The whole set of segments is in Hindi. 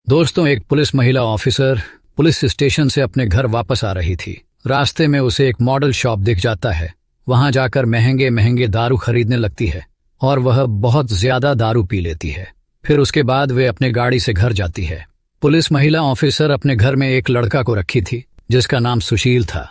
दोस्तों, एक पुलिस महिला ऑफिसर पुलिस स्टेशन से अपने घर वापस आ रही थी। रास्ते में उसे एक मॉडल शॉप दिख जाता है। वहां जाकर महंगे महंगे दारू खरीदने लगती है और वह बहुत ज्यादा दारू पी लेती है। फिर उसके बाद वे अपने गाड़ी से घर जाती है। पुलिस महिला ऑफिसर अपने घर में एक लड़का को रखी थी जिसका नाम सुशील था।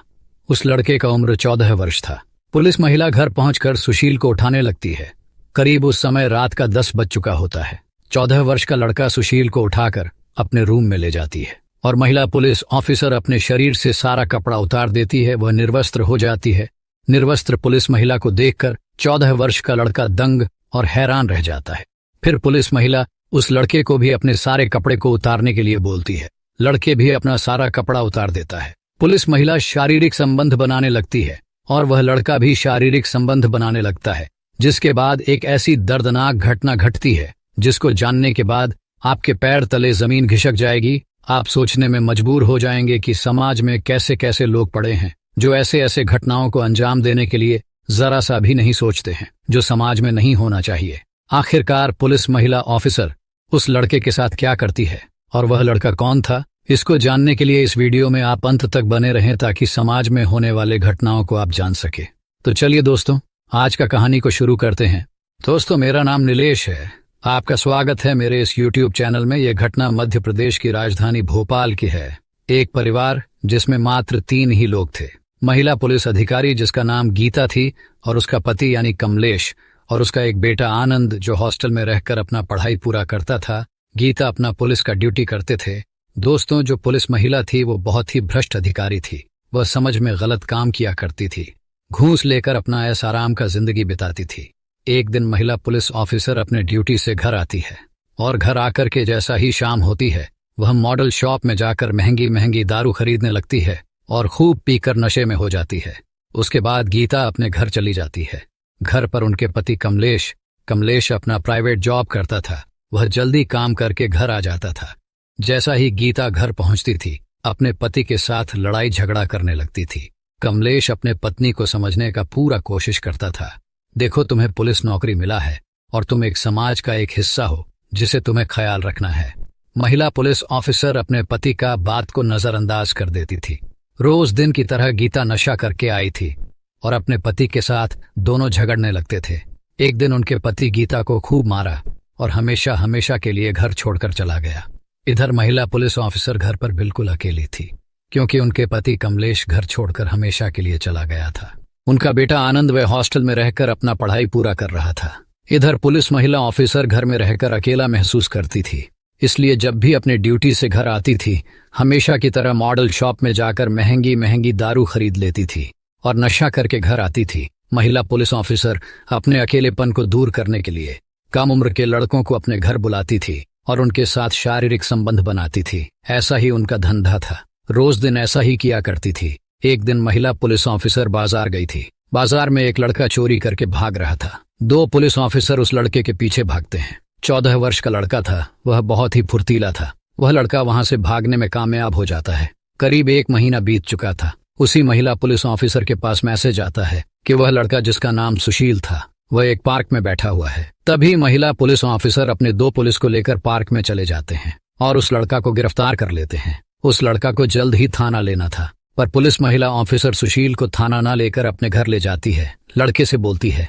उस लड़के का उम्र 14 वर्ष था। पुलिस महिला घर पहुंचकर सुशील को उठाने लगती है। करीब उस समय रात का 10 बज चुका होता है। 14 वर्ष का लड़का सुशील को उठाकर अपने रूम में ले जाती है और महिला पुलिस ऑफिसर अपने शरीर से सारा कपड़ा उतार देती है। वह निर्वस्त्र हो जाती है। निर्वस्त्र पुलिस महिला को देखकर 14 वर्ष का लड़का दंग और हैरान रह जाता है। फिर पुलिस महिला उस लड़के को भी अपने सारे कपड़े को उतारने के लिए बोलती है। लड़के भी अपना सारा कपड़ा उतार देता है। पुलिस महिला शारीरिक संबंध बनाने लगती है और वह लड़का भी शारीरिक संबंध बनाने लगता है, जिसके बाद एक ऐसी दर्दनाक घटना घटती है जिसको जानने के बाद आपके पैर तले जमीन घिसक जाएगी। आप सोचने में मजबूर हो जाएंगे कि समाज में कैसे कैसे लोग पड़े हैं जो ऐसे ऐसे घटनाओं को अंजाम देने के लिए जरा सा भी नहीं सोचते हैं, जो समाज में नहीं होना चाहिए। आखिरकार पुलिस महिला ऑफिसर उस लड़के के साथ क्या करती है और वह लड़का कौन था, इसको जानने के लिए इस वीडियो में आप अंत तक बने रहें ताकि समाज में होने वाले घटनाओं को आप जान सके। तो चलिए दोस्तों, आज का कहानी को शुरू करते हैं। दोस्तों, मेरा नाम नीलेश है। आपका स्वागत है मेरे इस YouTube चैनल में। यह घटना मध्य प्रदेश की राजधानी भोपाल की है। एक परिवार जिसमें मात्र 3 ही लोग थे। महिला पुलिस अधिकारी जिसका नाम गीता थी और उसका पति यानी कमलेश और उसका एक बेटा आनंद जो हॉस्टल में रहकर अपना पढ़ाई पूरा करता था। गीता अपना पुलिस का ड्यूटी करते थे। दोस्तों, जो पुलिस महिला थी वो बहुत ही भ्रष्ट अधिकारी थी। वह समझ में गलत काम किया करती थी। घूस लेकर अपना ऐशाराम का जिंदगी बिताती थी। एक दिन महिला पुलिस ऑफिसर अपने ड्यूटी से घर आती है और घर आकर के जैसा ही शाम होती है वह मॉडल शॉप में जाकर महंगी महंगी दारू खरीदने लगती है और खूब पीकर नशे में हो जाती है। उसके बाद गीता अपने घर चली जाती है। घर पर उनके पति कमलेश अपना प्राइवेट जॉब करता था। वह जल्दी काम करके घर आ जाता था। जैसा ही गीता घर पहुंचती थी अपने पति के साथ लड़ाई झगड़ा करने लगती थी। कमलेश अपने पत्नी को समझने का पूरा कोशिश करता था। देखो, तुम्हें पुलिस नौकरी मिला है और तुम एक समाज का एक हिस्सा हो जिसे तुम्हें ख्याल रखना है। महिला पुलिस ऑफिसर अपने पति का बात को नजरअंदाज कर देती थी। रोज दिन की तरह गीता नशा करके आई थी और अपने पति के साथ दोनों झगड़ने लगते थे। एक दिन उनके पति गीता को खूब मारा और हमेशा हमेशा के लिए घर छोड़कर चला गया। इधर महिला पुलिस ऑफिसर घर पर बिल्कुल अकेली थी क्योंकि उनके पति कमलेश घर छोड़कर हमेशा के लिए चला गया था। उनका बेटा आनंद वह हॉस्टल में रहकर अपना पढ़ाई पूरा कर रहा था। इधर पुलिस महिला ऑफिसर घर में रहकर अकेला महसूस करती थी, इसलिए जब भी अपने ड्यूटी से घर आती थी हमेशा की तरह मॉडल शॉप में जाकर महंगी महंगी दारू खरीद लेती थी और नशा करके घर आती थी। महिला पुलिस ऑफिसर अपने अकेलेपन को दूर करने के लिए कम उम्र के लड़कों को अपने घर बुलाती थी और उनके साथ शारीरिक संबंध बनाती थी। ऐसा ही उनका धंधा था। रोज दिन ऐसा ही किया करती थी। एक दिन महिला पुलिस ऑफिसर बाजार गई थी। बाजार में एक लड़का चोरी करके भाग रहा था। 2 पुलिस ऑफिसर उस लड़के के पीछे भागते हैं। 14 वर्ष का लड़का था। वह बहुत ही फुर्तीला था। वह लड़का वहां से भागने में कामयाब हो जाता है। करीब 1 महीना बीत चुका था। उसी महिला पुलिस ऑफिसर के पास मैसेज आता है कि वह लड़का जिसका नाम सुशील था वह एक पार्क में बैठा हुआ है। तभी महिला पुलिस ऑफिसर अपने 2 पुलिस को लेकर पार्क में चले जाते हैं और उस लड़का को गिरफ्तार कर लेते हैं। उस लड़का को जल्द ही थाना लेना था, पर पुलिस महिला ऑफिसर सुशील को थाना ना लेकर अपने घर ले जाती है। लड़के से बोलती है,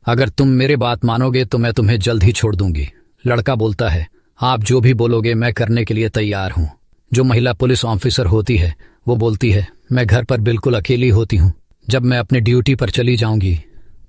अगर तुम मेरे बात मानोगे तो मैं तुम्हें जल्द ही छोड़ दूंगी। लड़का बोलता है, आप जो भी बोलोगे मैं करने के लिए तैयार हूँ। जो महिला पुलिस ऑफिसर होती है वो बोलती है, मैं घर पर बिल्कुल अकेली होती हूँ। जब मैं अपने ड्यूटी पर चली जाऊंगी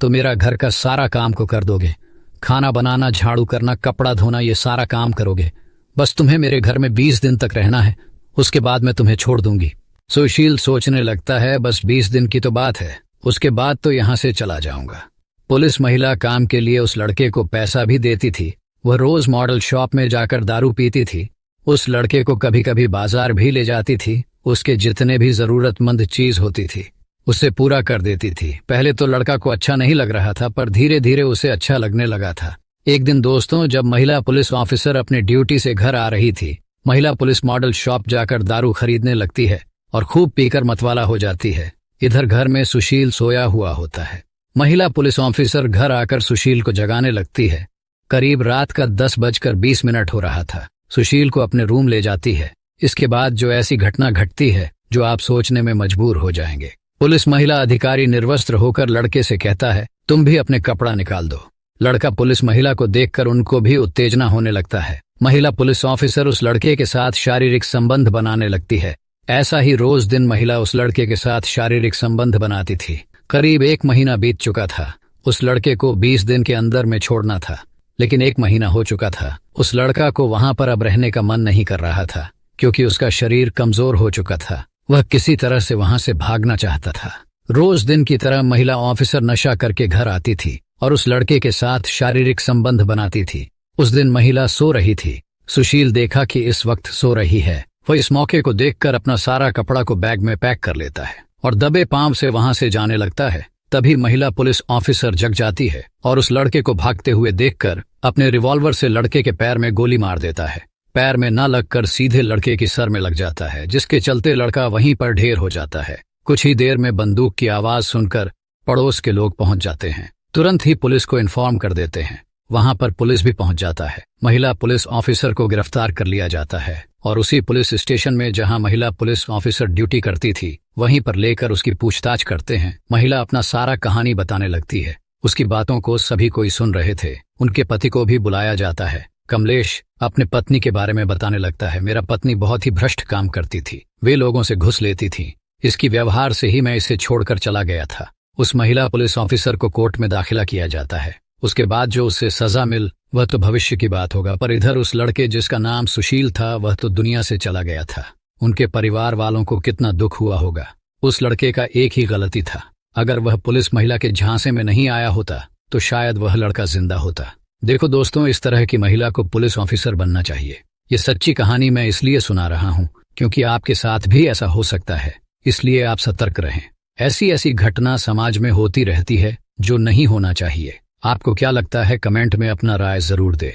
तो मेरा घर का सारा काम को कर दोगे। खाना बनाना, झाड़ू करना, कपड़ा धोना, ये सारा काम करोगे। बस तुम्हें मेरे घर में 20 दिन तक रहना है, उसके बाद मैं तुम्हें छोड़ दूंगी। सुशील सोचने लगता है, बस 20 दिन की तो बात है, उसके बाद तो यहाँ से चला जाऊंगा। पुलिस महिला काम के लिए उस लड़के को पैसा भी देती थी। वह रोज मॉडल शॉप में जाकर दारू पीती थी। उस लड़के को कभी कभी बाजार भी ले जाती थी। उसके जितने भी जरूरतमंद चीज होती थी उसे पूरा कर देती थी। पहले तो लड़का को अच्छा नहीं लग रहा था, पर धीरे धीरे उसे अच्छा लगने लगा था। एक दिन दोस्तों, जब महिला पुलिस ऑफिसर अपने ड्यूटी से घर आ रही थी, महिला पुलिस मॉडल शॉप जाकर दारू खरीदने लगती है और खूब पीकर मतवाला हो जाती है। इधर घर में सुशील सोया हुआ होता है। महिला पुलिस ऑफिसर घर आकर सुशील को जगाने लगती है। करीब रात का 10:20 हो रहा था। सुशील को अपने रूम ले जाती है। इसके बाद जो ऐसी घटना घटती है जो आप सोचने में मजबूर हो जाएंगे। पुलिस महिला अधिकारी निर्वस्त्र होकर लड़के से कहता है, तुम भी अपने कपड़ा निकाल दो। लड़का पुलिस महिला को देखकर उनको भी उत्तेजना होने लगता है। महिला पुलिस ऑफिसर उस लड़के के साथ शारीरिक संबंध बनाने लगती है। ऐसा ही रोज दिन महिला उस लड़के के साथ शारीरिक संबंध बनाती थी। करीब 1 महीना बीत चुका था। उस लड़के को 20 दिन के अंदर में छोड़ना था, लेकिन 1 महीना हो चुका था। उस लड़का को वहां पर अब रहने का मन नहीं कर रहा था, क्योंकि उसका शरीर कमजोर हो चुका था। वह किसी तरह से वहां से भागना चाहता था। रोज दिन की तरह महिला ऑफिसर नशा करके घर आती थी और उस लड़के के साथ शारीरिक संबंध बनाती थी। उस दिन महिला सो रही थी। सुशील देखा कि इस वक्त सो रही है। वह इस मौके को देखकर अपना सारा कपड़ा को बैग में पैक कर लेता है और दबे पांव से वहां से जाने लगता है। तभी महिला पुलिस ऑफिसर जग जाती है और उस लड़के को भागते हुए देखकर अपने रिवॉल्वर से लड़के के पैर में गोली मार देता है। पैर में न लगकर सीधे लड़के की सर में लग जाता है, जिसके चलते लड़का वहीं पर ढेर हो जाता है। कुछ ही देर में बंदूक की आवाज सुनकर पड़ोस के लोग पहुंच जाते हैं। तुरंत ही पुलिस को इन्फॉर्म कर देते हैं। वहां पर पुलिस भी पहुंच जाता है। महिला पुलिस ऑफिसर को गिरफ्तार कर लिया जाता है और उसी पुलिस स्टेशन में जहां महिला पुलिस ऑफिसर ड्यूटी करती थी वहीं पर लेकर उसकी पूछताछ करते हैं। महिला अपना सारा कहानी बताने लगती है। उसकी बातों को सभी कोई सुन रहे थे। उनके पति को भी बुलाया जाता है। कमलेश अपने पत्नी के बारे में बताने लगता है, मेरा पत्नी बहुत ही भ्रष्ट काम करती थी, वे लोगों से घुस लेती थी, इसकी व्यवहार से ही मैं इसे छोड़कर चला गया था। उस महिला पुलिस ऑफिसर को कोर्ट में दाखिला किया जाता है। उसके बाद जो उससे सजा मिल वह तो भविष्य की बात होगा, पर इधर उस लड़के जिसका नाम सुशील था वह तो दुनिया से चला गया था। उनके परिवार वालों को कितना दुख हुआ होगा। उस लड़के का एक ही गलती था, अगर वह पुलिस महिला के झांसे में नहीं आया होता तो शायद वह लड़का जिंदा होता। देखो दोस्तों, इस तरह की महिला को पुलिस ऑफिसर बनना चाहिए। ये सच्ची कहानी मैं इसलिए सुना रहा हूँ क्योंकि आपके साथ भी ऐसा हो सकता है, इसलिए आप सतर्क रहें। ऐसी घटना समाज में होती रहती है जो नहीं होना चाहिए। आपको क्या लगता है, कमेंट में अपना राय जरूर दें।